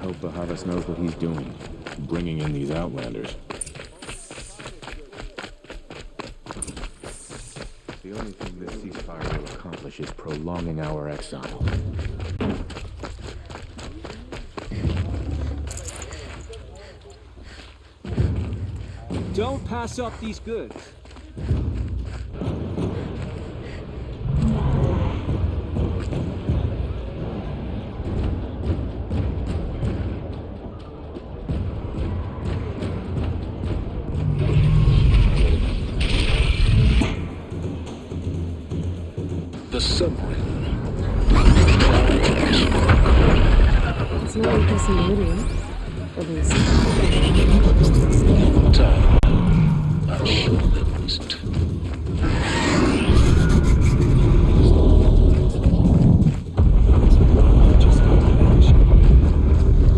hope Bahavas knows what he's doing, bringing in these outlanders. The only thing this ceasefire will accomplish is prolonging our exile. Don't pass up these goods. The submarine. It's not impressing the video. At least. Time. I'm sure there wasn't.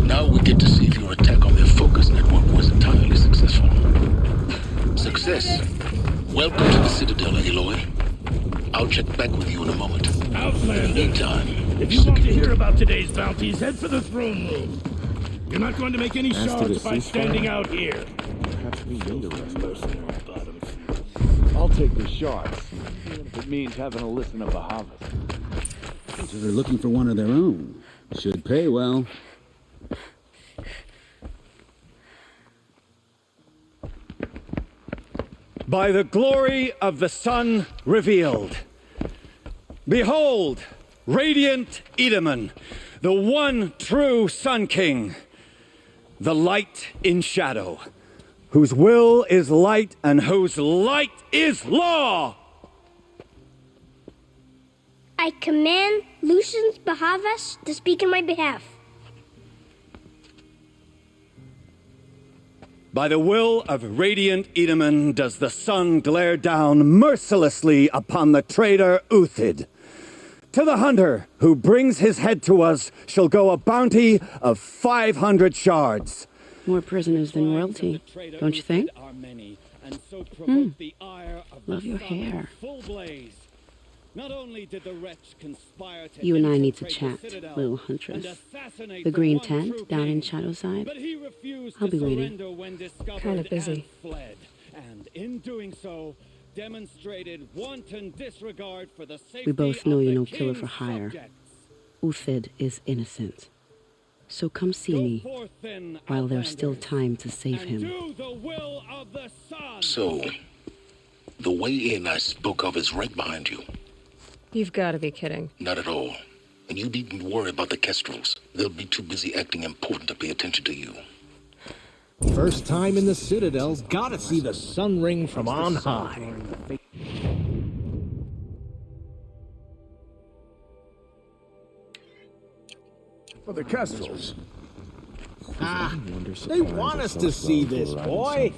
Now we get to see if your attack on their focus network was entirely successful. Success. Welcome to the Citadel, Aloy. I'll check back with you in a moment. Outlander! In the meantime, If you want to hear about today's bounties, head for the throne room. You're not going to make any As to shards the by ceasefire? standing out here. Perhaps we need a rest. I'll take the shards. If it means having to listen to Bahavas. So they're looking for one of their own. Should pay well. By the glory of the sun revealed. Behold, radiant Edaman, the one true Sun King, the light in shadow, whose will is light and whose light is law. I command Lucius Bahavas to speak in my behalf. By the will of radiant Edaman does the sun glare down mercilessly upon the traitor Uthid. To the hunter who brings his head to us shall go a bounty of 500 shards. More prisoners than royalty, don't you think? Love your hair. Not only did the wretch conspire to You and I need to infiltrate the chat, Citadel little and huntress. assassinate The green one true tent down in king, Shadowside. but he refused I'll to be waiting. surrender when discovered Kinda busy. and fled, and in doing so, demonstrated wanton disregard for the safety We both know of you're the no killer king's for hire. subjects. Uthid is innocent. So come see Go me forth then, while there's still outlanders, time to save and him. do the will of the sun. So, the way in I spoke of is right behind you. You've got to be kidding. Not at all. And you needn't worry about the Kestrels. They'll be too busy acting important to pay attention to you. First time in the Citadel's gotta see the sun ring from on high. For the Kestrels. They want us to see this, boy.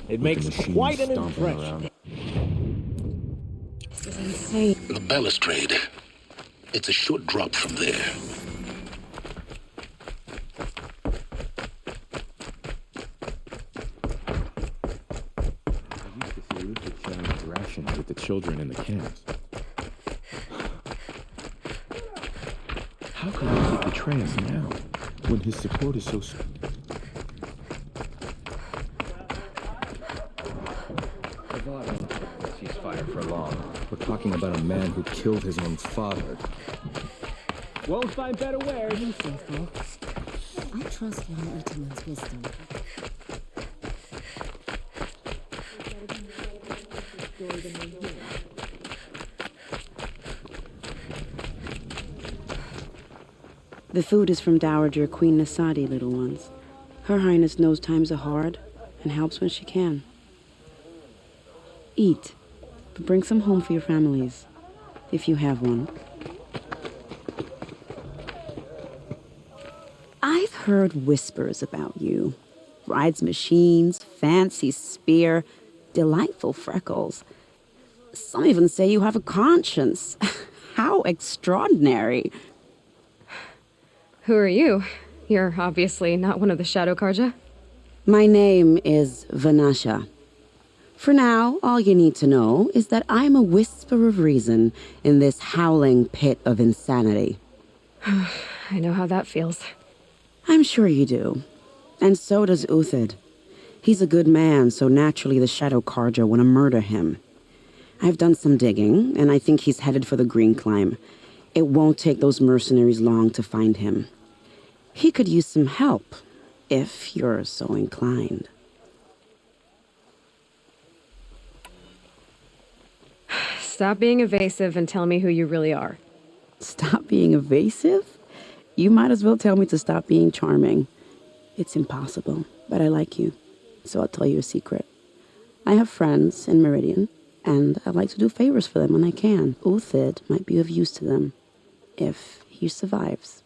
It makes quite an impression. This is insane. The balustrade. It's a short drop from there. I used to see VoltageCyanide rations with the children in the camps. How can he betray us now, when his support is so... Ceasefire for long. We're talking about a man who killed his own father. Won't find better wares. Be faithful. I trust young Itaman's wisdom. The food is from Dowager Queen Nasadi, little ones. Her Highness knows times are hard and helps when she can. Eat, but bring some home for your families, if you have one. I've heard whispers about you. Rides machines, fancy spear, delightful freckles. Some even say you have a conscience. How extraordinary. Who are you? You're obviously not one of the Shadow Karja. My name is Vanasha. For now, all you need to know is that I'm a whisper of reason in this howling pit of insanity. I know how that feels. I'm sure you do. And so does Uthid. He's a good man, so naturally the Shadow Carja want to murder him. I've done some digging, and I think he's headed for the Green Climb. It won't take those mercenaries long to find him. He could use some help, if you're so inclined. Stop being evasive and tell me who you really are. Stop being evasive? You might as well tell me to stop being charming. It's impossible, but I like you, so I'll tell you a secret. I have friends in Meridian, and I like to do favors for them when I can. Uthid might be of use to them, if he survives.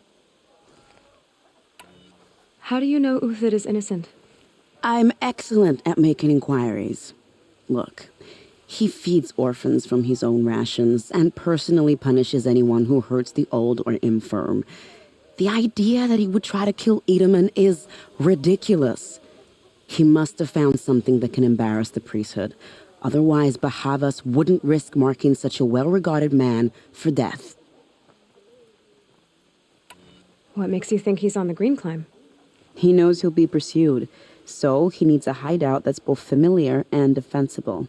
How do you know Uthid is innocent? I'm excellent at making inquiries. Look, he feeds orphans from his own rations and personally punishes anyone who hurts the old or infirm. The idea that he would try to kill Edelman is ridiculous. He must have found something that can embarrass the priesthood. Otherwise, Bahavas wouldn't risk marking such a well-regarded man for death. What makes you think he's on the Green Climb? He knows he'll be pursued, so he needs a hideout that's both familiar and defensible.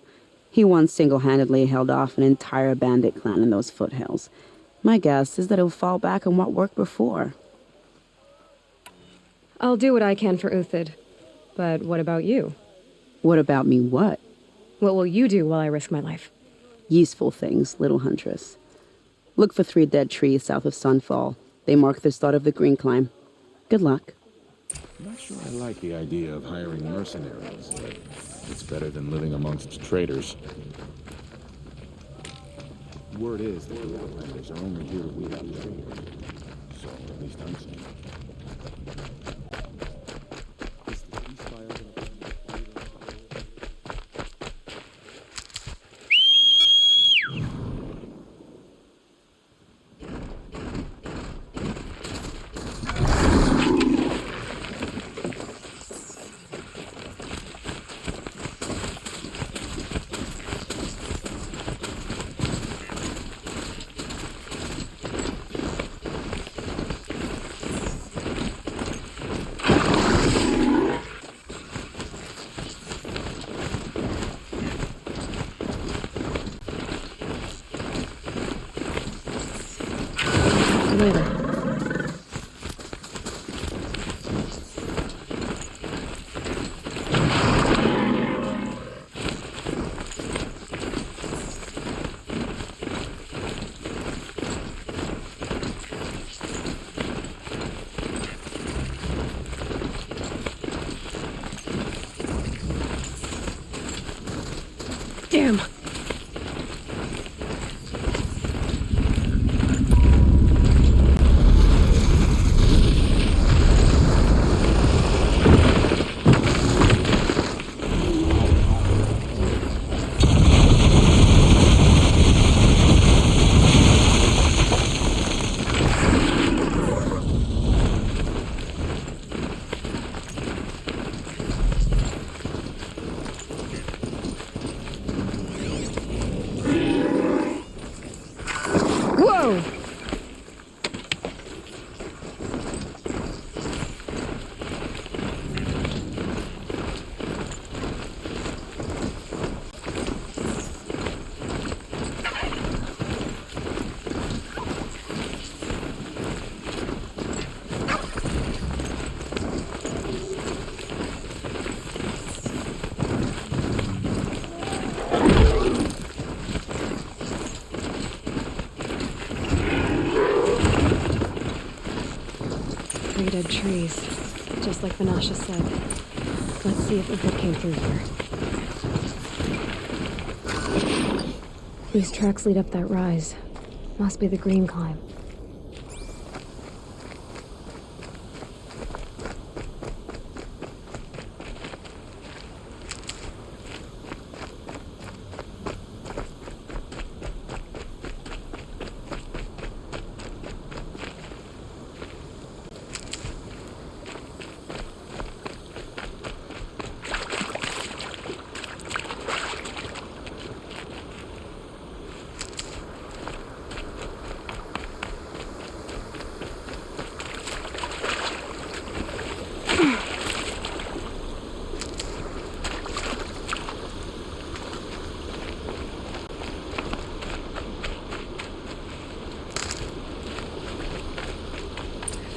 He once single-handedly held off an entire bandit clan in those foothills. My guess is that he'll fall back on what worked before. I'll do what I can for Uthid. But what about you? What about me what? What will you do while I risk my life? Useful things, little huntress. Look for 3 dead trees south of Sunfall. They mark the start of the Green Climb. Good luck. I'm not sure I like the idea of hiring mercenaries. It's better than living amongst traitors. Word is that the outlanders are only here without trade. So at least I'm saying. Damn! Dead trees, just like Vanasha said. Let's see if Uthid came through here. These tracks lead up that rise. Must be the Green Climb.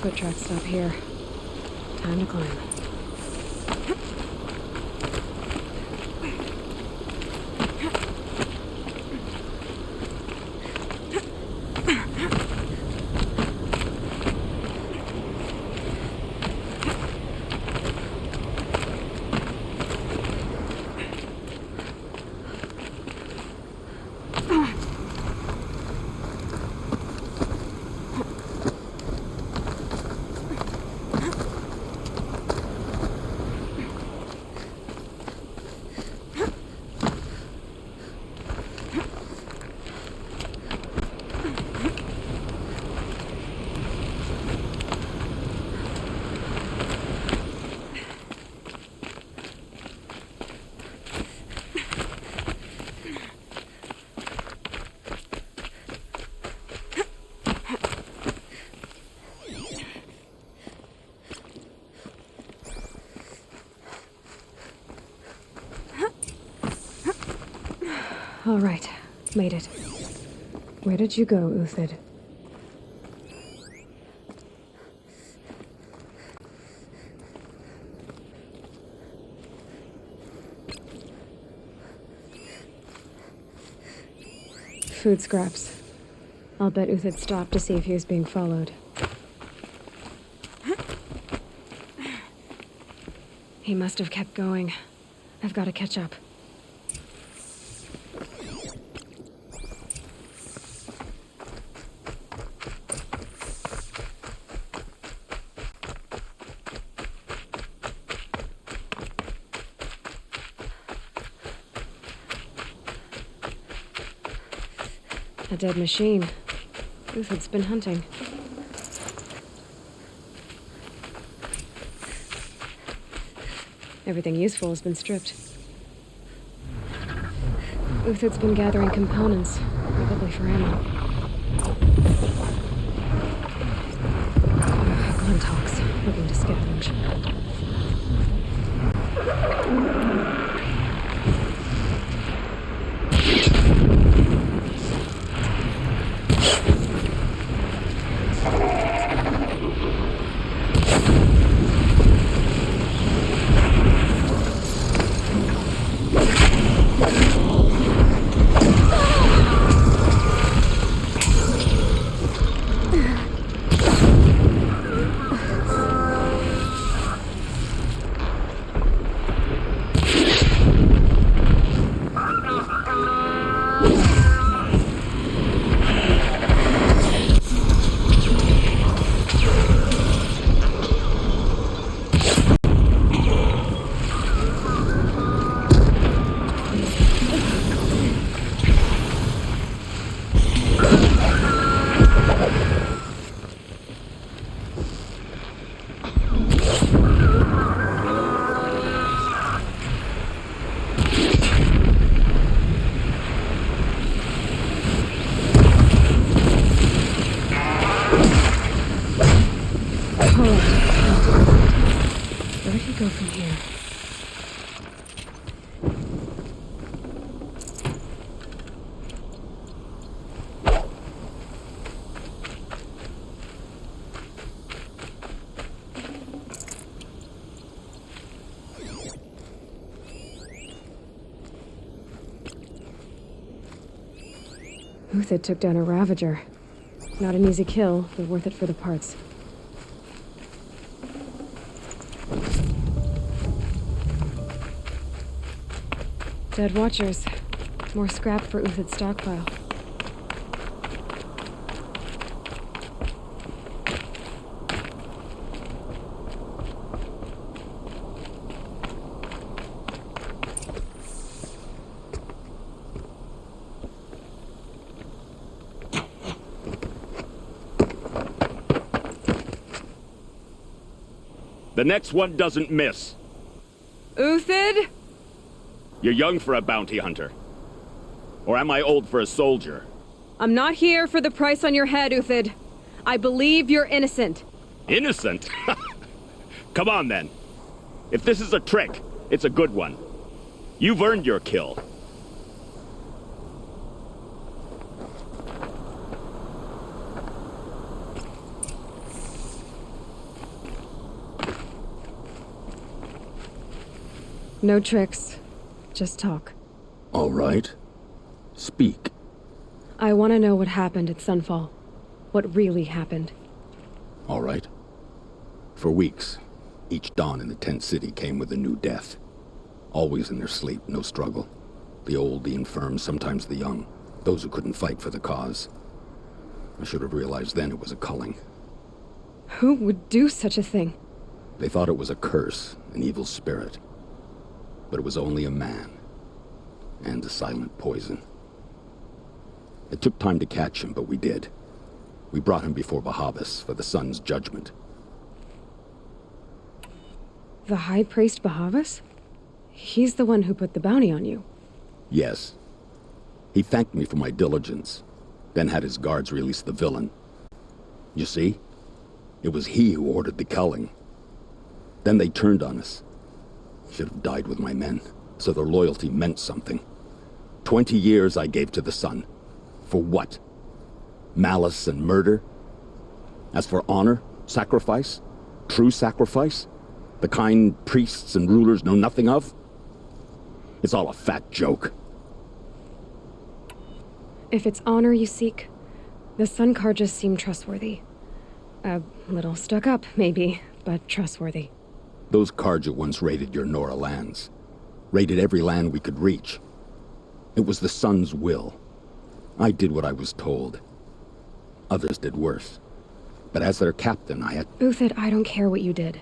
foot track stop here. Time to climb. All right, made it. Where did you go, Uthid? Food scraps. I'll bet Uthid stopped to see if he was being followed. He must have kept going. I've got to catch up. A dead machine. Uthid's been hunting. Everything useful has been stripped. Uthid's been gathering components, probably for ammo. Glintox, looking to scavenge. Go from here. Uthid took down a Ravager. Not an easy kill, but worth it for the parts. Dead Watchers. More scrap for Uthid's stockpile. The next one doesn't miss. Uthid? You're young for a bounty hunter. Or am I old for a soldier? I'm not here for the price on your head, Uthid. I believe you're innocent. Innocent? Come on, then. If this is a trick, it's a good one. You've earned your kill. No tricks. Just talk. All right. Speak. I want to know what happened at Sunfall. What really happened. All right. For weeks, each dawn in the tent city came with a new death. Always in their sleep, no struggle. The old, the infirm, sometimes the young. Those who couldn't fight for the cause. I should have realized then it was a culling. Who would do such a thing? They thought it was a curse, an evil spirit. But it was only a man. And a silent poison. It took time to catch him, but we did. We brought him before Bahavas for the sun's judgment. The High Priest Bahavas? He's the one who put the bounty on you. Yes. He thanked me for my diligence, then had his guards release the villain. You see? It was he who ordered the culling. Then they turned on us. Should have died with my men, so their loyalty meant something. 20 years I gave to the sun. For what? Malice and murder? As for honor, sacrifice, true sacrifice, the kind priests and rulers know nothing of? It's all a fat joke. If it's honor you seek, the Sun Karjas seem trustworthy. A little stuck up, maybe, but trustworthy. Those Karja once raided your Nora lands. Raided every land we could reach. It was the Sun's will. I did what I was told. Others did worse. But as their captain, I had... Uthid, I don't care what you did.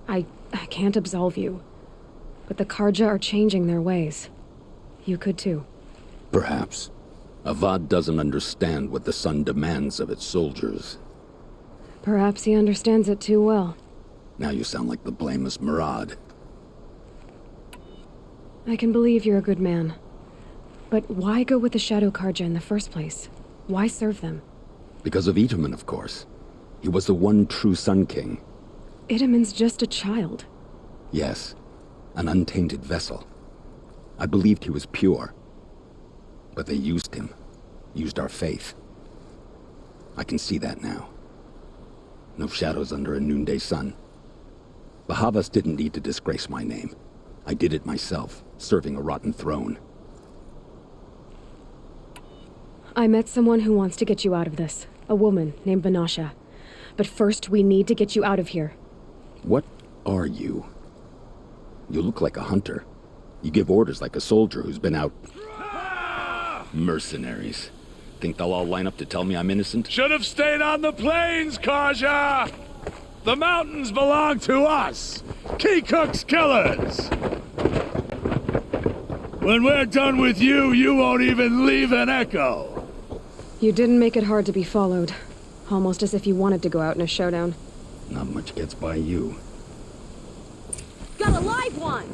I can't absolve you. But the Karja are changing their ways. You could too. Perhaps. Avad doesn't understand what the Sun demands of its soldiers. Perhaps he understands it too well. Now you sound like the blameless Murad. I can believe you're a good man. But why go with the Shadow Karja in the first place? Why serve them? Because of Itaman, of course. He was the one true Sun King. Itaman's just a child. Yes, an untainted vessel. I believed he was pure. But they used him. Used our faith. I can see that now. No shadows under a noonday sun. Bahavas didn't need to disgrace my name. I did it myself, serving a rotten throne. I met someone who wants to get you out of this. A woman named Vanasha. But first, we need to get you out of here. What are you? You look like a hunter. You give orders like a soldier who's been out... Mercenaries. Think they'll all line up to tell me I'm innocent? Should have stayed on the plains, Kaja! The mountains belong to us! Keycook's killers! When we're done with you, you won't even leave an echo! You didn't make it hard to be followed. Almost as if you wanted to go out in a showdown. Not much gets by you. Got a live one!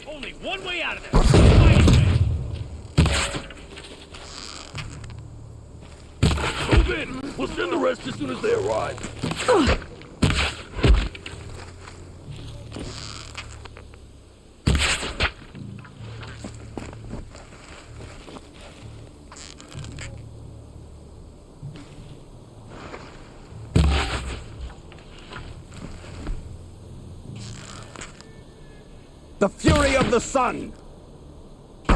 Only one way out of there. Move in! We'll send the rest as soon as they arrive. The fury of the sun! Keep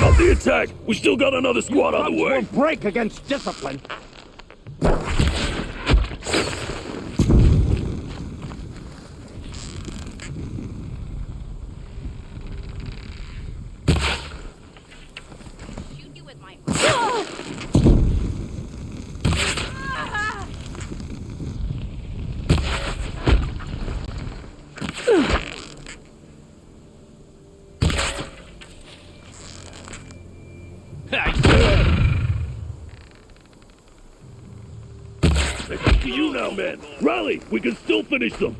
up the attack! We still got another squad on the way! Will break against discipline! It's up to you now, man. Rally! We can still finish them!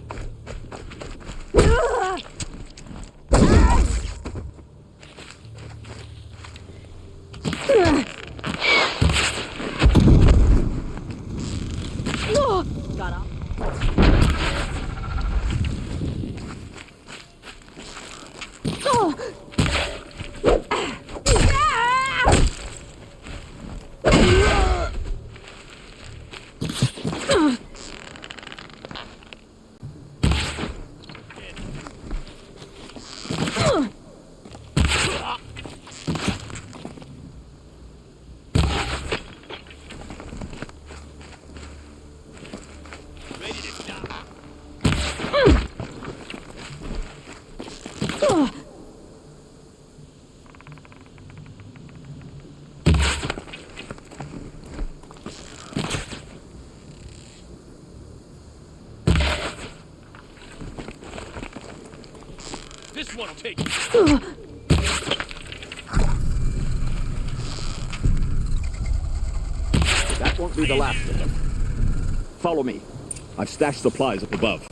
Got up. one will take you. That won't be the last of them. Follow me. I've stashed supplies up above.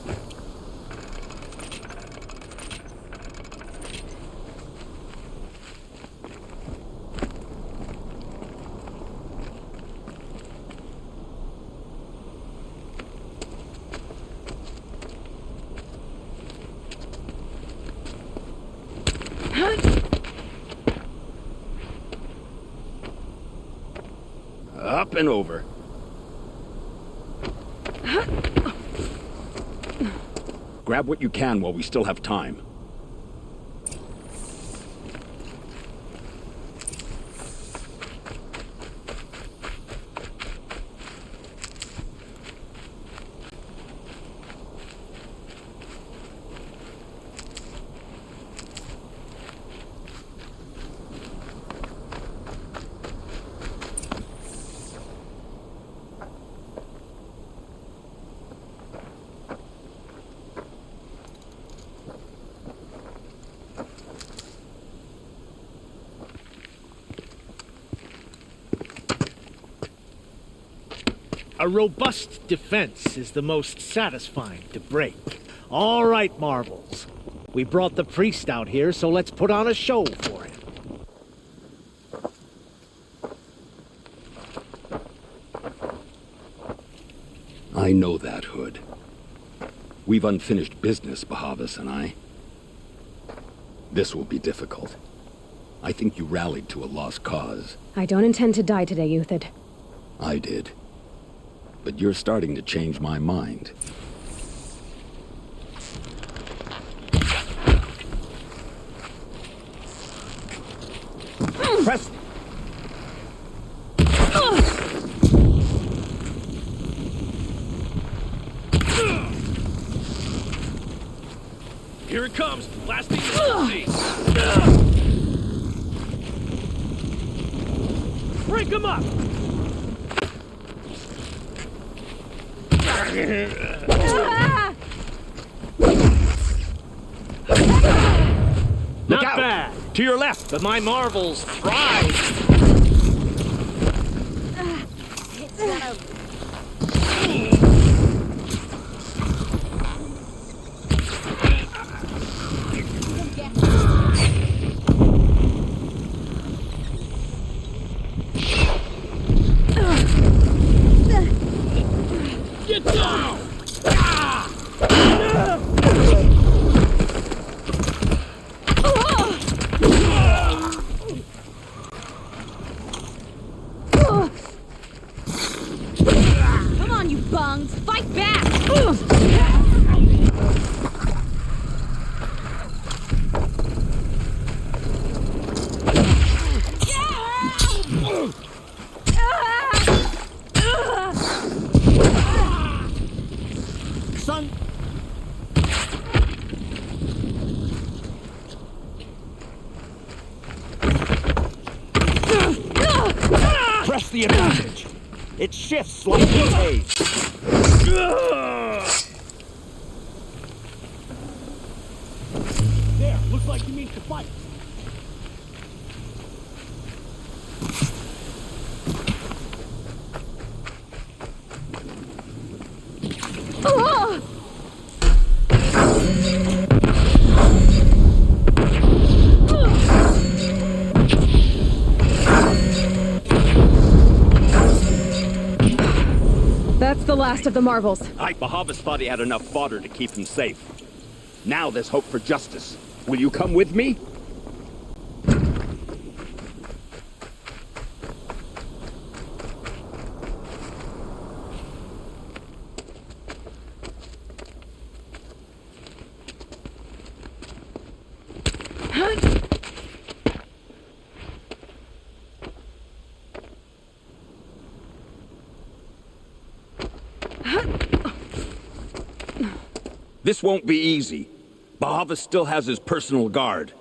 Up and over. Grab what you can while we still have time. A robust defense is the most satisfying to break. All right, Marvels. We brought the priest out here, so let's put on a show for him. I know that, Hood. We've unfinished business, Bahavas and I. This will be difficult. I think you rallied to a lost cause. I don't intend to die today, Uthid. I did. But you're starting to change my mind. Press! Here it comes, blasting the Break him up! Look Not out! bad. To your left! But my marvels thrive. Get down! Come on, you bungs! Fight back! Son! Press the advantage! It shifts like a wave! There, looks like you mean to fight. That's the last of the marvels. Bahavas thought he had enough fodder to keep him safe. Now there's hope for justice. Will you come with me? This won't be easy. Bahavas still has his personal guard.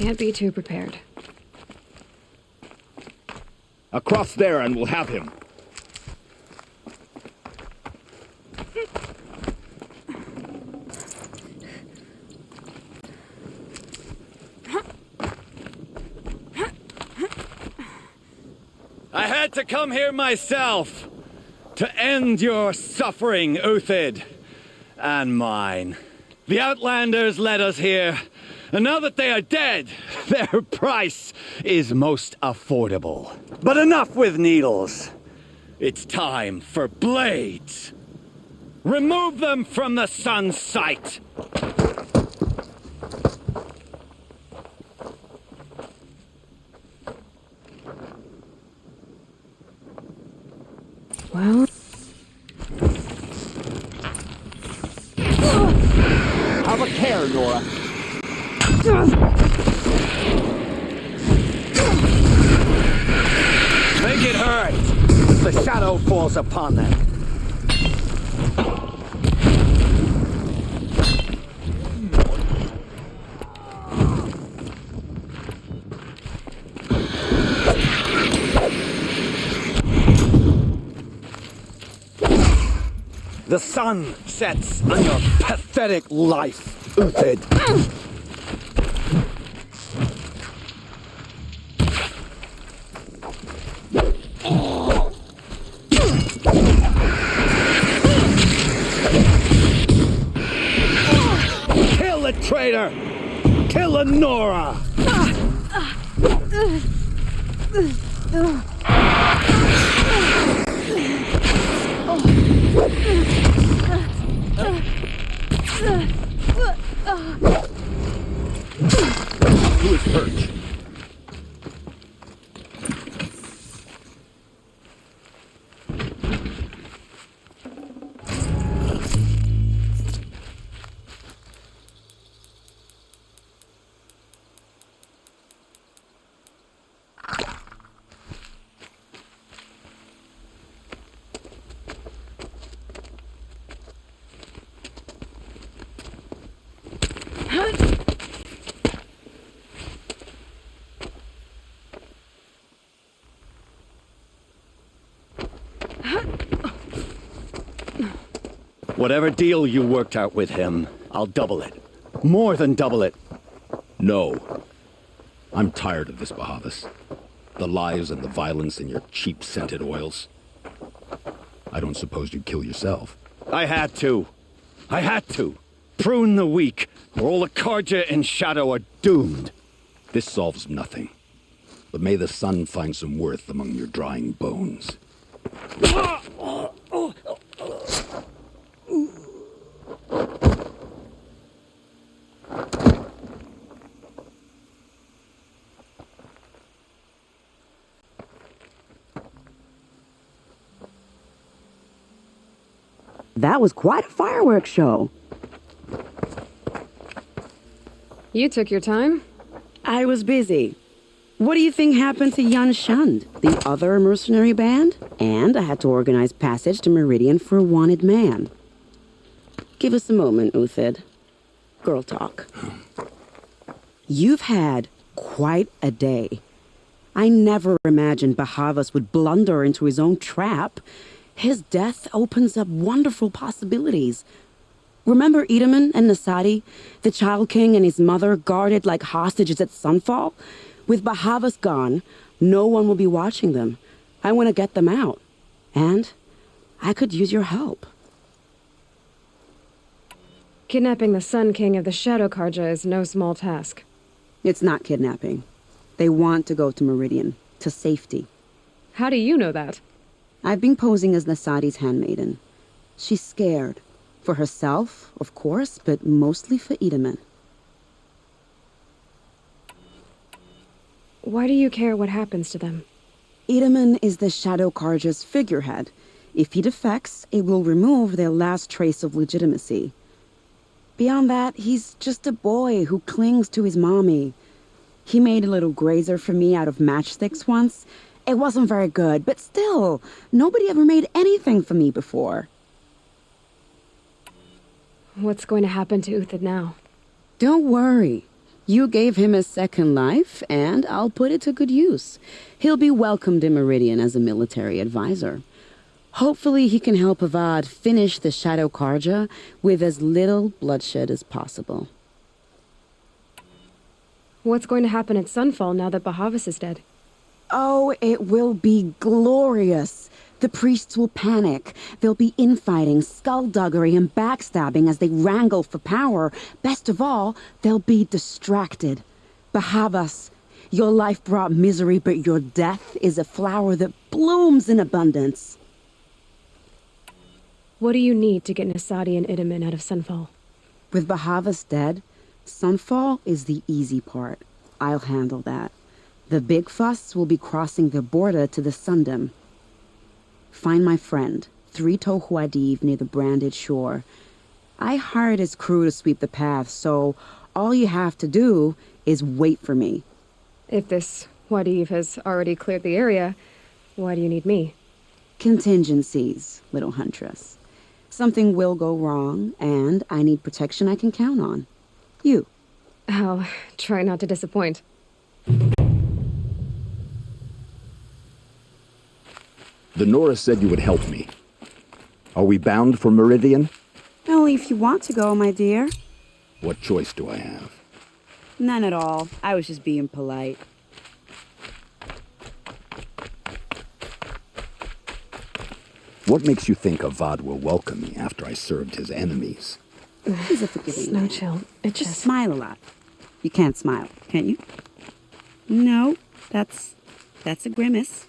Can't be too prepared. Across there and we'll have him. I had to come here myself to end your suffering, Uthid, and mine. The Outlanders led us here, and now that they are dead, their price is most affordable. But enough with needles. It's time for blades. Remove them from the sun's sight. Well... Have a care, Nora. Make it hurt as the shadow falls upon them. The sun sets on your pathetic life, Uthid. Kill the traitor! Kill the Nora! Who is hurt? Whatever deal you worked out with him, I'll double it. More than double it. No. I'm tired of this, Bahavas. The lies and the violence and your cheap-scented oils. I don't suppose you'd kill yourself. I had to. Prune the weak, or all the Karja in Shadow are doomed. This solves nothing. But may the sun find some worth among your drying bones. That was quite a fireworks show. You took your time? I was busy. What do you think happened to Jan Shund, the other mercenary band? And I had to organize passage to Meridian for a wanted man. Give us a moment, Uthid. Girl talk. You've had quite a day. I never imagined Bahavas would blunder into his own trap. His death opens up wonderful possibilities. Remember Edaman and Nasadi, the Child King and his mother guarded like hostages at sunfall? With Bahavas gone, no one will be watching them. I want to get them out. And I could use your help. Kidnapping the Sun King of the Shadow Karja is no small task. It's not kidnapping. They want to go to Meridian, to safety. How do you know that? I've been posing as Nasadi's handmaiden. She's scared. For herself, of course, but mostly for Edaman. Why do you care what happens to them? Edaman is the Shadow Karja's figurehead. If he defects, it will remove their last trace of legitimacy. Beyond that, he's just a boy who clings to his mommy. He made a little grazer for me out of matchsticks once. It wasn't very good, but still, nobody ever made anything for me before. What's going to happen to Uthid now? Don't worry. You gave him a second life, and I'll put it to good use. He'll be welcomed in Meridian as a military advisor. Hopefully he can help Avad finish the Shadow Karja with as little bloodshed as possible. What's going to happen at Sunfall now that Bahavas is dead? Oh, it will be glorious. The priests will panic. There'll be infighting, skullduggery, and backstabbing as they wrangle for power. Best of all, they'll be distracted. Bahavas, your life brought misery, but your death is a flower that blooms in abundance. What do you need to get Nasadi and Idaman out of Sunfall? With Bahavas dead, Sunfall is the easy part. I'll handle that. The big fuss will be crossing the border to the Sundom. Find my friend, 3 Tohuadiv near the branded shore. I hired his crew to sweep the path, so all you have to do is wait for me. If this Wadiv has already cleared the area, why do you need me? Contingencies, little huntress. Something will go wrong, and I need protection I can count on. You. I'll try not to disappoint. The Nora said you would help me. Are we bound for Meridian? Only if you want to go, my dear. What choice do I have? None at all. I was just being polite. What makes you think Avad will welcome me after I served his enemies? He's a forgiving man. No chill. It Just smile a lot. You can't smile, can you? No, that's a grimace.